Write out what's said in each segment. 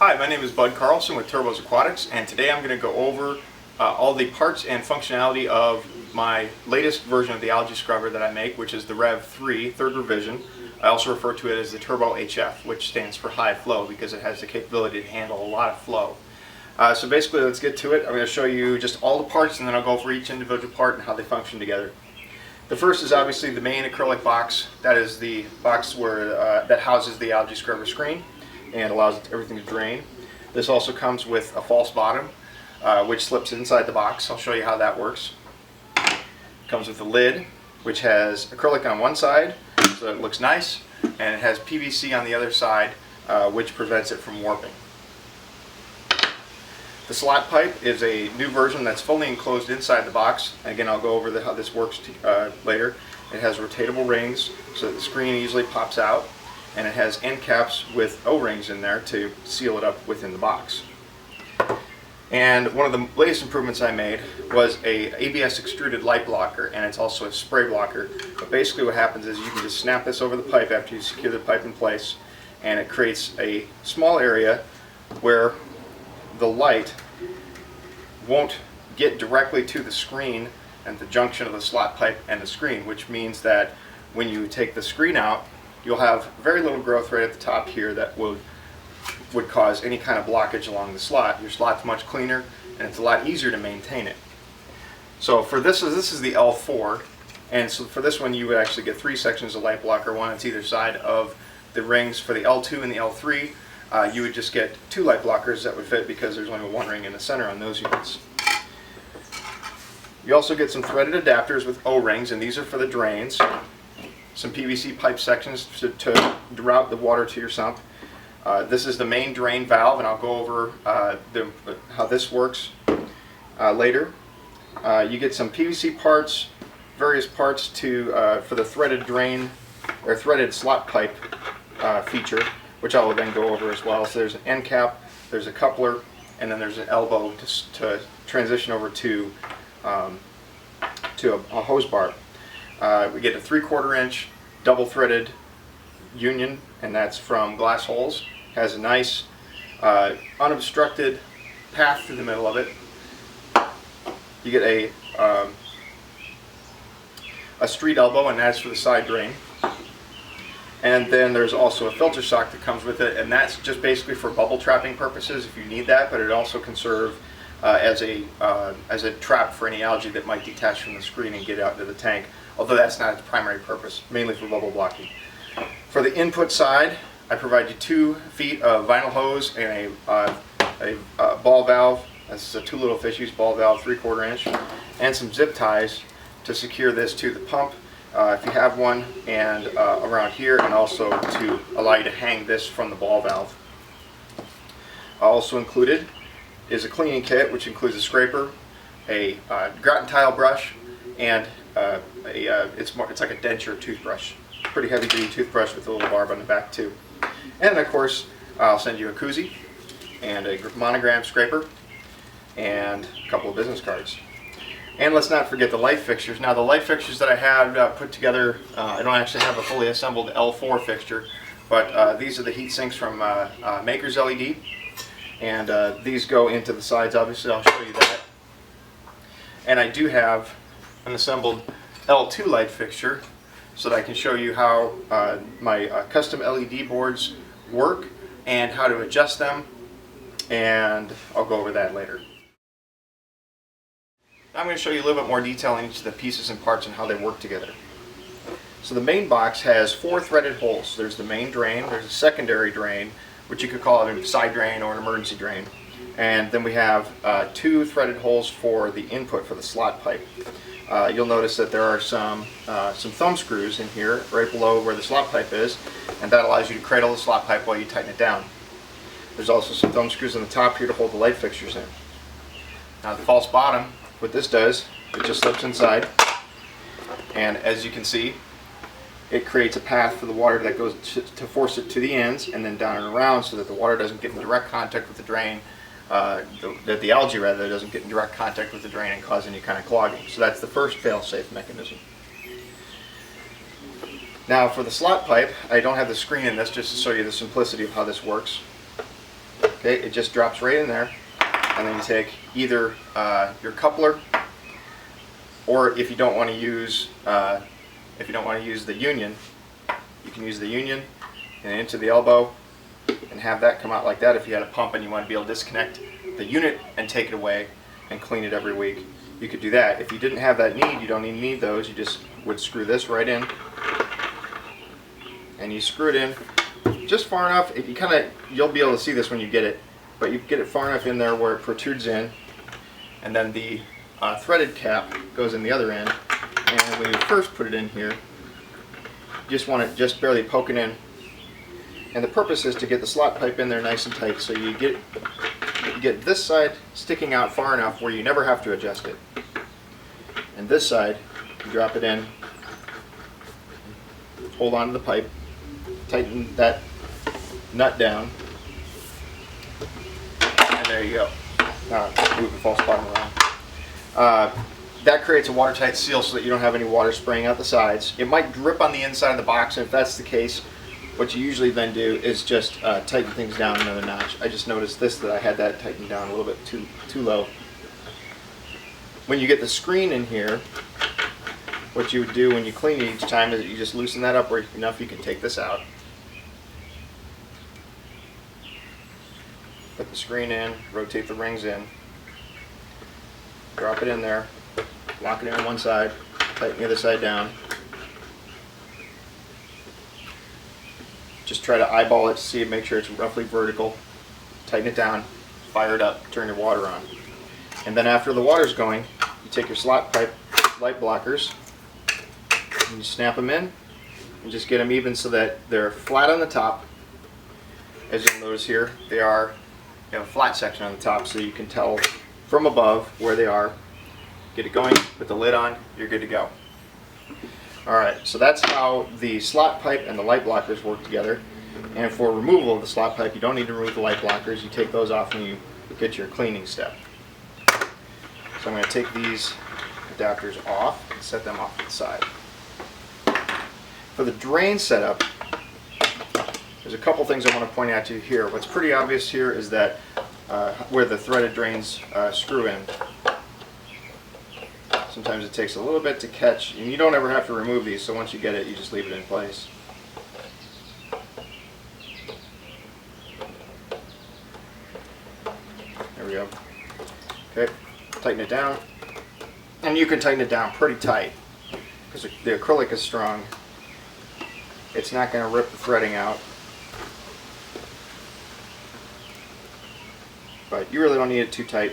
Hi, my name is Bud Carlson with Turbos Aquatics, and today I'm going to go over all the parts and functionality of my latest version of the Algae Scrubber that I make, which is the Rev 3, third revision. I also refer to it as the Turbo HF, which stands for high flow because it has the capability to handle a lot of flow. So basically, let's get to it. I'm going to show you just all the parts, and then I'll go over each individual part and how they function together. The first is obviously the main acrylic box. That is the box where that houses the Algae Scrubber screen and allows everything to drain. This also comes with a false bottom, which slips inside the box. I'll show you how that works. It comes with a lid, which has acrylic on one side, so it looks nice, and it has PVC on the other side, which prevents it from warping. The slot pipe is a new version that's fully enclosed inside the box. Again, I'll go over how this works later. It has rotatable rings so that the screen easily pops out, and it has end caps with O-rings in there to seal it up within the box. And one of the latest improvements I made was a ABS extruded light blocker, and it's also a spray blocker. But basically what happens is you can just snap this over the pipe after you secure the pipe in place, and it creates a small area where the light won't get directly to the screen at the junction of the slot pipe and the screen, which means that when you take the screen out, you'll have very little growth right at the top here that would cause any kind of blockage along the slot. Your slot's much cleaner, and it's a lot easier to maintain it. So for this is the L4, and so for this one you would actually get 3 sections of light blocker, one on either side of the rings. For the L2 and the L3, you would just get 2 light blockers that would fit because there's only 1 ring in the center on those units. You also get some threaded adapters with O-rings, and these are for the drains. Some PVC pipe sections to route the water to your sump. This is the main drain valve, and I'll go over how this works later. You get some PVC parts, various parts for the threaded drain or threaded slot pipe feature, which I will then go over as well. So there's an end cap, there's a coupler, and then there's an elbow to transition over to a hose barb. We get a 3/4 inch double threaded union, and that's from Glass Holes. Has a nice unobstructed path through the middle of it. You get a street elbow, and that's for the side drain. And then there's also a filter sock that comes with it, and that's just basically for bubble trapping purposes if you need that, but it also can serve as a trap for any algae that might detach from the screen and get out into the tank, although that's not its primary purpose, mainly for bubble blocking. For the input side, I provide you 2 feet of vinyl hose and a ball valve. This is a 2 little fishies ball valve, 3/4 inch, and some zip ties to secure this to the pump if you have one, and around here, and also to allow you to hang this from the ball valve. Also included is a cleaning kit, which includes a scraper, a gratin tile brush, and it's like a denture toothbrush. Pretty heavy duty toothbrush with a little barb on the back too. And of course, I'll send you a koozie and a monogram scraper and a couple of business cards. And let's not forget the light fixtures. Now the light fixtures that I have put together, I don't actually have a fully assembled L4 fixture, but these are the heat sinks from Maker's LED, and these go into the sides. Obviously, I'll show you that. And I do have an assembled L2 light fixture, so that I can show you how my custom LED boards work and how to adjust them, and I'll go over that later. Now I'm going to show you a little bit more detail on each of the pieces and parts and how they work together. So the main box has 4 threaded holes. There's the main drain, there's a secondary drain, which you could call it a side drain or an emergency drain, and then we have 2 threaded holes for the input for the slot pipe. You'll notice that there are some thumb screws in here right below where the slot pipe is, and that allows you to cradle the slot pipe while you tighten it down. There's also some thumb screws on the top here to hold the light fixtures in. Now the false bottom, what this does, it just slips inside, and as you can see, it creates a path for the water that goes to force it to the ends and then down and around, so that the water doesn't get in direct contact with the drain, that the algae rather doesn't get in direct contact with the drain and cause any kind of clogging. So that's the first fail-safe mechanism. Now for the slot pipe, I don't have the screen in this just to show you the simplicity of how this works. Okay, it just drops right in there, and then you take either your coupler, or if you don't want to use the union, you can use the union and into the elbow and have that come out like that. If you had a pump and you want to be able to disconnect the unit and take it away and clean it every week, you could do that. If you didn't have that need, you don't even need those. You just would screw this right in, and you screw it in just far enough. You'll be able to see this when you get it, but you get it far enough in there where it protrudes in, and then the threaded cap goes in the other end. And when you first put it in here, you just want it just barely poking in. And the purpose is to get the slot pipe in there nice and tight, so you get this side sticking out far enough where you never have to adjust it. And this side, you drop it in, hold on to the pipe, tighten that nut down, and there you go. Move the false bottom around. That creates a watertight seal so that you don't have any water spraying out the sides. It might drip on the inside of the box, and if that's the case, what you usually then do is just tighten things down another notch. I just noticed that I had that tightened down a little bit too low. When you get the screen in here, what you would do when you clean it each time is you just loosen that up enough you can take this out. Put the screen in, rotate the rings in, drop it in there, lock it in on one side, tighten the other side down. Just try to eyeball it to see it, make sure it's roughly vertical. Tighten it down, fire it up, turn your water on. And then after the water's going, you take your slot pipe light blockers and you snap them in and just get them even so that they're flat on the top. As you'll notice here, they have a flat section on the top, so you can tell from above where they are. Get it going, put the lid on, you're good to go. Alright, so that's how the slot pipe and the light blockers work together. And for removal of the slot pipe, you don't need to remove the light blockers. You take those off when you get your cleaning step. So I'm going to take these adapters off and set them off to the side. For the drain setup, there's a couple things I want to point out to you here. What's pretty obvious here is that where the threaded drains screw in. Sometimes it takes a little bit to catch, and you don't ever have to remove these, so once you get it, you just leave it in place. There we go. Okay, tighten it down. And you can tighten it down pretty tight, because the acrylic is strong. It's not going to rip the threading out. But you really don't need it too tight.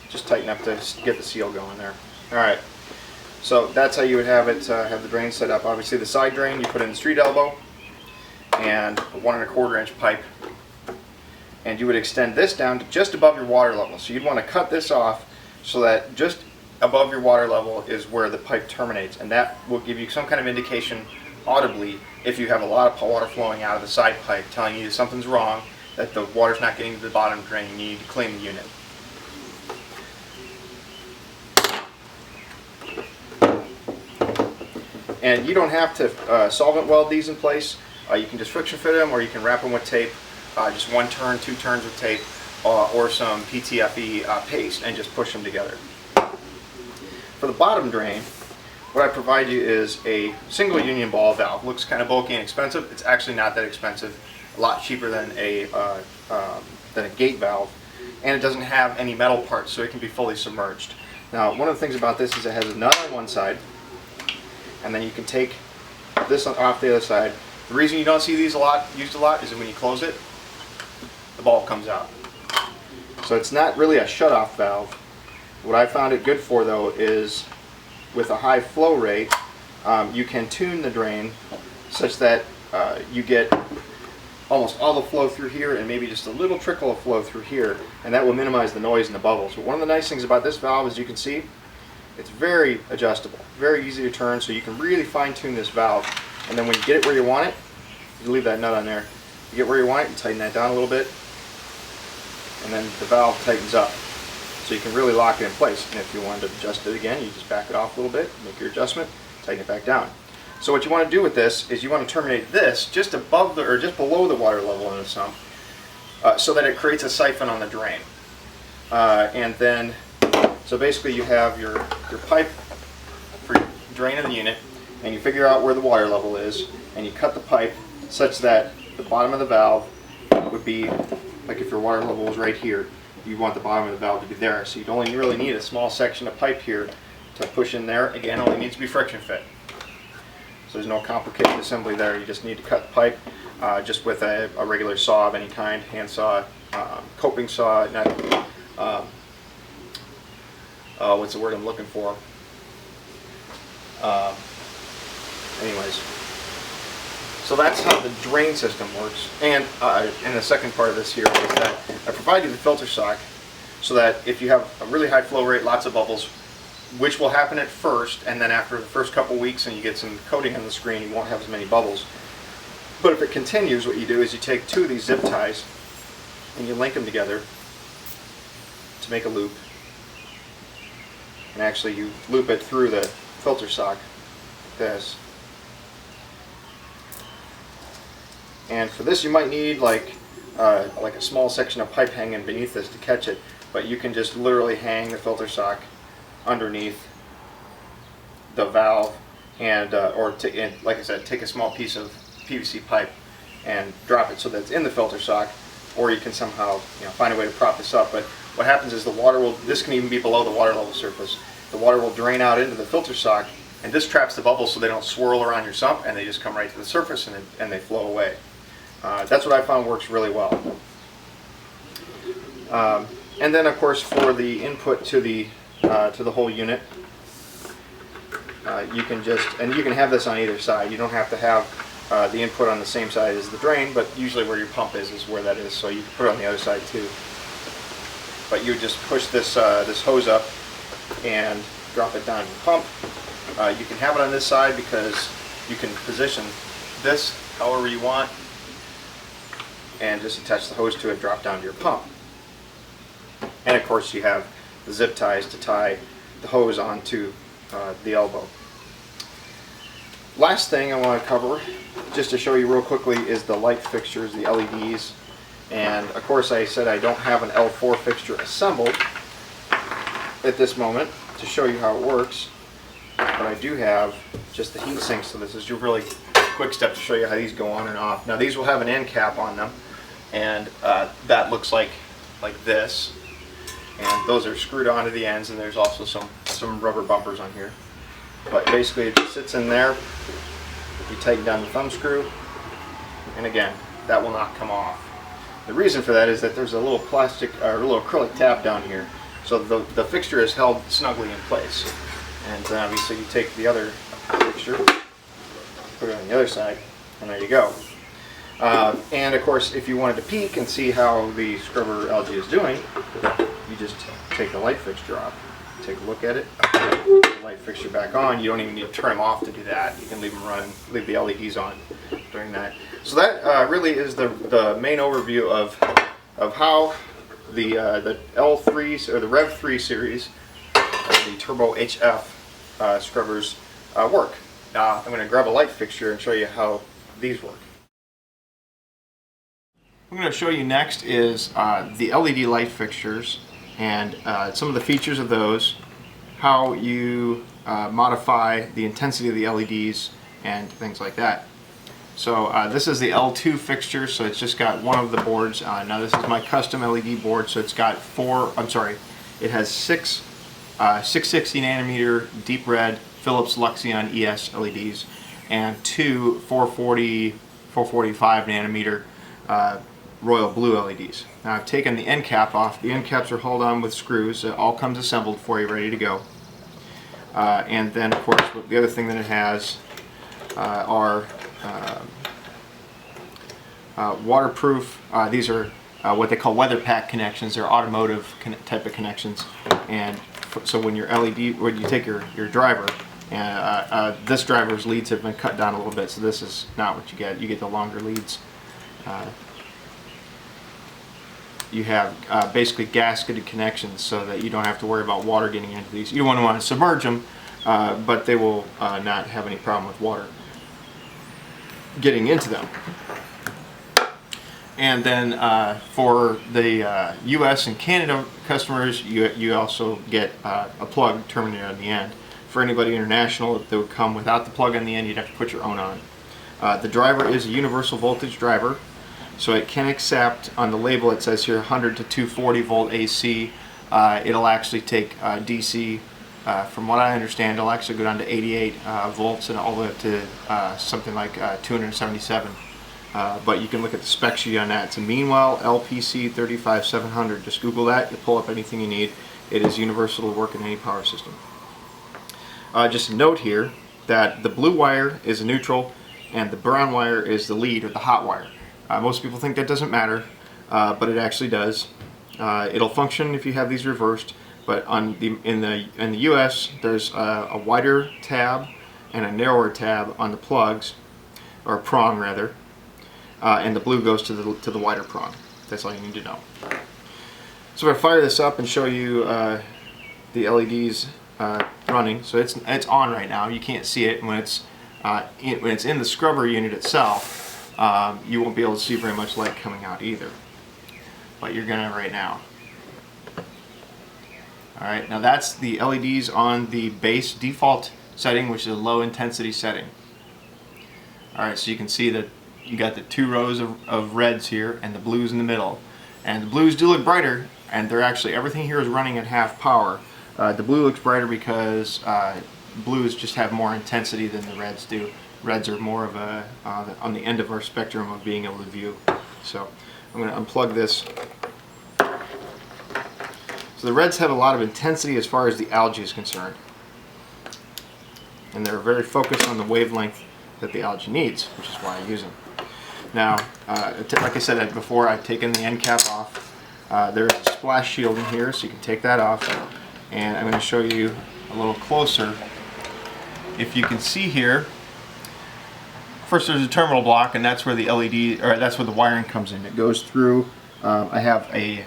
Just tighten up to get the seal going there. Alright, so that's how you would have it, have the drain set up. Obviously the side drain, you put in the street elbow and a 1 1/4 inch pipe. And you would extend this down to just above your water level. So you'd want to cut this off so that just above your water level is where the pipe terminates. And that will give you some kind of indication audibly if you have a lot of water flowing out of the side pipe telling you something's wrong, that the water's not getting to the bottom drain, you need to clean the unit. And you don't have to solvent weld these in place. You can just friction fit them, or you can wrap them with tape, just 1 turn, 2 turns with tape, or some PTFE paste, and just push them together. For the bottom drain, what I provide you is a single union ball valve. Looks kind of bulky and expensive. It's actually not that expensive. A lot cheaper than a gate valve, and it doesn't have any metal parts, so it can be fully submerged. Now, one of the things about this is it has a nut on one side, and then you can take this off the other side. The reason you don't see these used a lot is that when you close it, the bulb comes out. So it's not really a shut-off valve. What I found it good for, though, is with a high flow rate, you can tune the drain such that you get almost all the flow through here and maybe just a little trickle of flow through here, and that will minimize the noise and the bubbles. But one of the nice things about this valve, as you can see, it's very adjustable, very easy to turn, so you can really fine-tune this valve. And then when you get it where you want it, you leave that nut on there. You get where you want it, you tighten that down a little bit, and then the valve tightens up. So you can really lock it in place. And if you wanted to adjust it again, you just back it off a little bit, make your adjustment, tighten it back down. So what you want to do with this is you want to terminate this just above or just below the water level in the sump. so that it creates a siphon on the drain. And then, so basically you have your pipe for draining the unit, and you figure out where the water level is, and you cut the pipe such that the bottom of the valve would be, like if your water level was right here, you want the bottom of the valve to be there. So you'd only really need a small section of pipe here to push in there. Again, only needs to be friction fit. So there's no complicated assembly there. You just need to cut the pipe just with a regular saw of any kind, hand saw, coping saw, what's the word I'm looking for? Anyways, so that's how the drain system works. And the second part of this here is that I provide you the filter sock so that if you have a really high flow rate, lots of bubbles, which will happen at first, and then after the first couple weeks and you get some coating on the screen, you won't have as many bubbles. But if it continues, what you do is you take 2 of these zip ties and you link them together to make a loop. And actually you loop it through the filter sock like this. And for this you might need like a small section of pipe hanging beneath this to catch it, but you can just literally hang the filter sock underneath the valve and like I said, take a small piece of PVC pipe and drop it so that it's in the filter sock, or you can somehow find a way to prop this up. But what happens is the water will, this can even be below the water level surface, the water will drain out into the filter sock, and this traps the bubbles so they don't swirl around your sump and they just come right to the surface and they flow away. That's what I found works really well. And then of course for the input to the whole unit, you can have this on either side. You don't have to have the input on the same side as the drain, but usually where your pump is where that is, so you can put it on the other side too. But you just push this hose up and drop it down your pump. You can have it on this side because you can position this however you want and just attach the hose to it, drop down to your pump. And of course you have the zip ties to tie the hose onto the elbow. Last thing I want to cover, just to show you real quickly, is the light fixtures, the LEDs. And of course I said I don't have an L4 fixture assembled at this moment to show you how it works, but I do have just the heat sink, so this is your really quick step to show you how these go on and off. Now these will have an end cap on them, and that looks like this, and those are screwed onto the ends, and there's also some rubber bumpers on here. But basically it just sits in there. You tighten down the thumb screw, and again, that will not come off. The reason for that is that there's a little plastic or a little acrylic tab down here, so the fixture is held snugly in place. And then obviously you take the other fixture, put it on the other side, and there you go. And of course, if you wanted to peek and see how the scrubber algae is doing, you just take the light fixture off, take a look at it, put the light fixture back on. You don't even need to turn them off to do that. You can leave them running, leave the LEDs on during that. So that really is the main overview of how the L3 or the Rev 3 series, the Turbo HF scrubbers work. Now I'm going to grab a light fixture and show you how these work. What I'm going to show you next is the LED light fixtures and some of the features of those, how you modify the intensity of the LEDs and things like that. So this is the L2 fixture, so it's just got one of the boards. Now this is my custom LED board, so it's got it has six 660 nanometer deep red Philips Luxion ES LEDs and two 445 nanometer royal blue LEDs. Now I've taken the end cap off. The end caps are held on with screws. It all comes assembled for you, ready to go. And then of course the other thing that it has are waterproof. These are what they call weather pack connections. They're automotive type of connections, and so when you take your driver, and this driver's leads have been cut down a little bit, so this is not what you get. You get the longer leads. You have basically gasketed connections so that you don't have to worry about water getting into these. You don't want to submerge them, but they will not have any problem with water getting into them. And then for the US and Canada customers, you also get a plug terminated on the end. For anybody international that would come without the plug on the end, you'd have to put your own on. The driver is a universal voltage driver, so it can accept, on the label it says here 100 to 240 volt AC. It'll actually take DC, from what I understand, it'll actually go down to 88 volts and all the way up to something like 277. But you can look at the spec sheet on that. It's a Meanwhile LPC 35700. Just Google that, you'll pull up anything you need. It is universal to work in any power system. Just a note here that the blue wire is a neutral and the brown wire is the lead or the hot wire. Most people think that doesn't matter, but it actually does. It'll function if you have these reversed, but in the US there's a wider tab and a narrower tab on the plugs, or prong rather, and the blue goes to the wider prong. That's all you need to know. So I'm going to fire this up and show you the LEDs running. So it's on right now. You can't see it. When it's in the scrubber unit itself, you won't be able to see very much light coming out either. But you're gonna right now. Alright, now that's the LEDs on the base default setting, which is a low intensity setting. Alright, so you can see that you got the two rows of reds here and the blues in the middle. And the blues do look brighter, and they're actually, everything here is running at half power. The blue looks brighter because blues just have more intensity than the reds do. Reds are more of a on the end of our spectrum of being able to view. So I'm going to unplug this. So the reds have a lot of intensity as far as the algae is concerned, and they're very focused on the wavelength that the algae needs, which is why I use them. Now, like I said before, I've taken the end cap off. There's a splash shield in here, so you can take that off. And I'm going to show you a little closer. If you can see here, first there's a terminal block, and that's where the LED, or that's where the wiring comes in. It goes through. I have a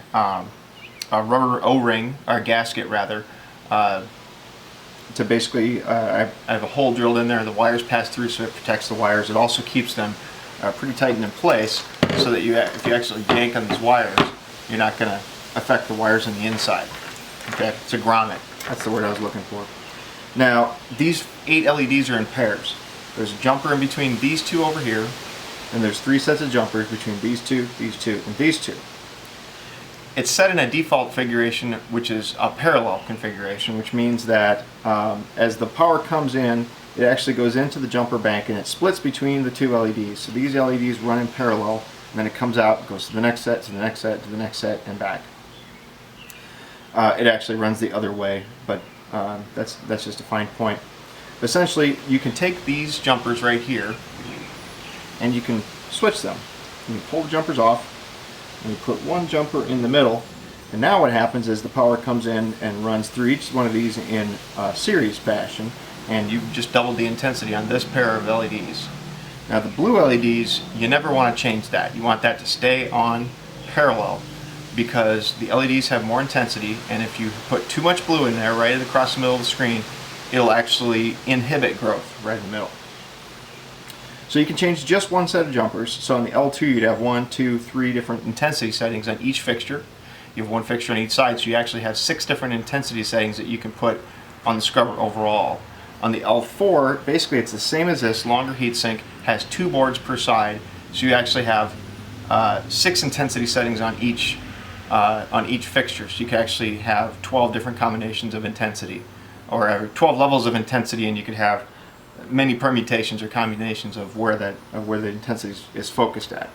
rubber O-ring, or gasket rather, to basically, I have a hole drilled in there. The wires pass through, so it protects the wires. It also keeps them pretty tight and in place, so that if you actually yank on these wires, you're not going to affect the wires on the inside. Okay, it's a grommet. That's the word I was looking for. Now, these 8 LEDs are in pairs. There's a jumper in between these two over here, and there's 3 sets of jumpers between these two, and these two. It's set in a default configuration, which is a parallel configuration, which means that as the power comes in, it actually goes into the jumper bank and it splits between the 2 LEDs. So these LEDs run in parallel, and then it comes out, goes to the next set, to the next set, to the next set, and back. It actually runs the other way, but that's just a fine point. Essentially, you can take these jumpers right here, and you can switch them. You can pull the jumpers off, and you put one jumper in the middle, and now what happens is the power comes in and runs through each one of these in series fashion, and you've just doubled the intensity on this pair of LEDs. Now the blue LEDs, you never want to change that. You want that to stay on parallel, because the LEDs have more intensity, and if you put too much blue in there right across the middle of the screen, it'll actually inhibit growth right in the middle. So you can change just one set of jumpers. So on the L2 you'd have 1, 2, 3 different intensity settings on each fixture. You have one fixture on each side, so you actually have 6 different intensity settings that you can put on the scrubber overall. On the L4, basically it's the same as this, longer heatsink, has 2 boards per side, so you actually have 6 intensity settings on each fixture. So you can actually have 12 different combinations of intensity, or 12 levels of intensity, and you could have many permutations or combinations of where the intensity is focused at.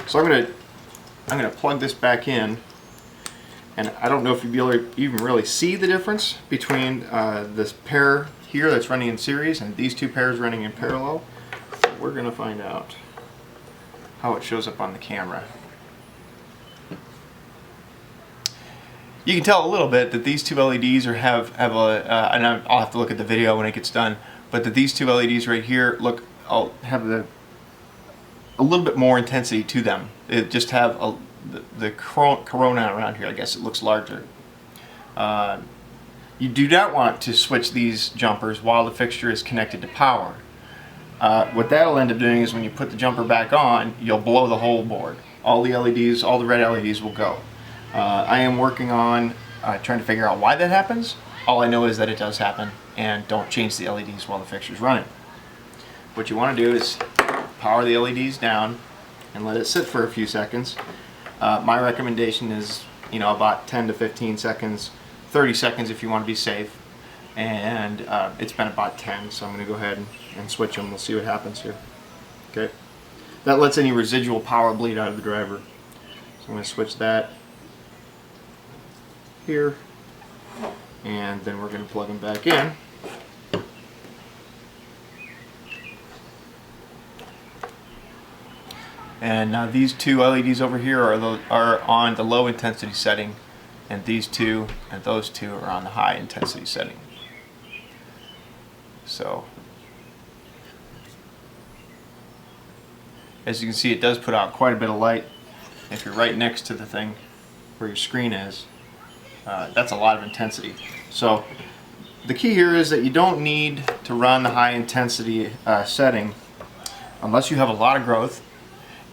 So I'm gonna plug this back in, and I don't know if you'll even really see the difference between this pair here that's running in series and these 2 pairs running in parallel. So we're gonna find out how it shows up on the camera. You can tell a little bit that these 2 LEDs have a, and I'll have to look at the video when it gets done, but that these 2 LEDs right here have a little bit more intensity to them. It just have the corona around here, I guess it looks larger. You do not want to switch these jumpers while the fixture is connected to power. What that'll end up doing is when you put the jumper back on, you'll blow the whole board. All the LEDs, all the red LEDs will go. I am working on trying to figure out why that happens. All I know is that it does happen, and don't change the LEDs while the fixture's running. What you want to do is power the LEDs down and let it sit for a few seconds. My recommendation is, about 10 to 15 seconds, 30 seconds if you want to be safe. And it's been about 10, so I'm going to go ahead and switch them. We'll see what happens here. Okay, that lets any residual power bleed out of the driver. So I'm going to switch that here, and then we're going to plug them back in. And now these two LEDs over here are on the low intensity setting, and these two and those two are on the high intensity setting. So, as you can see, it does put out quite a bit of light. If you're right next to the thing where your screen is, that's a lot of intensity. So, the key here is that you don't need to run the high intensity setting unless you have a lot of growth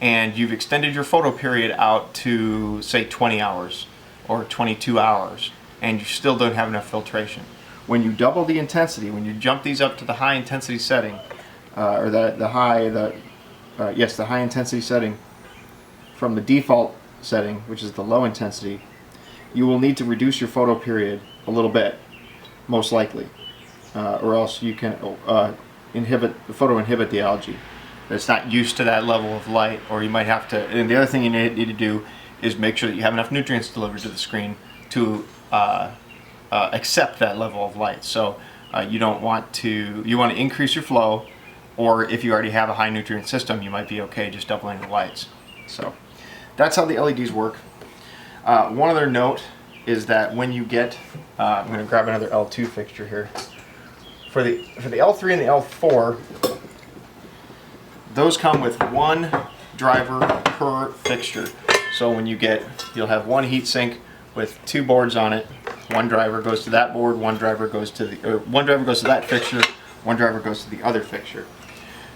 and you've extended your photo period out to, say, 20 hours or 22 hours, and you still don't have enough filtration. When you double the intensity, when you jump these up to the high intensity setting, or the high intensity setting from the default setting, which is the low intensity, you will need to reduce your photo period a little bit, most likely, or else you can inhibit the algae. It's not used to that level of light, or you might have to. And the other thing you need to do is make sure that you have enough nutrients delivered to the screen to accept that level of light. So you want to increase your flow, or if you already have a high nutrient system, you might be okay just doubling the lights. So that's how the LEDs work. One other note is that when you get, I'm going to grab another L2 fixture here. For the L3 and the L4, those come with one driver per fixture. So when you'll have one heat sink with two boards on it. One driver goes to that board, one driver goes to that fixture, one driver goes to the other fixture.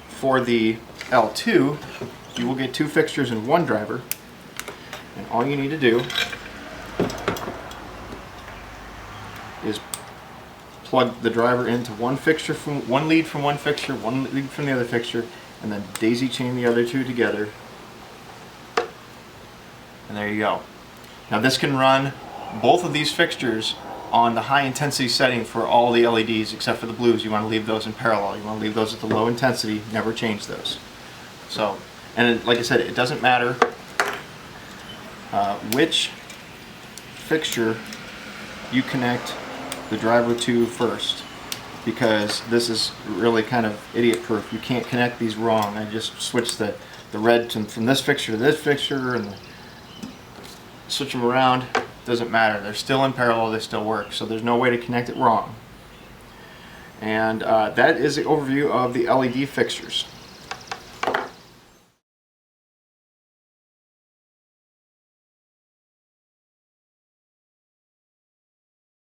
For the L2, you will get two fixtures and one driver, and all you need to do is plug the driver into one lead from one fixture, one lead from the other fixture, and then daisy chain the other two together, and there you go. Now this can run both of these fixtures on the high intensity setting for all the LEDs except for the blues. You want to leave those in parallel. You want to leave those at the low intensity, never change those. So, and like I said, it doesn't matter which fixture you connect the driver to first, because this is really kind of idiot proof. You can't connect these wrong. I just switched the red from this fixture to this fixture and switch them around. Doesn't matter. They're still in parallel. They still work. So there's no way to connect it wrong. And that is the overview of the LED fixtures.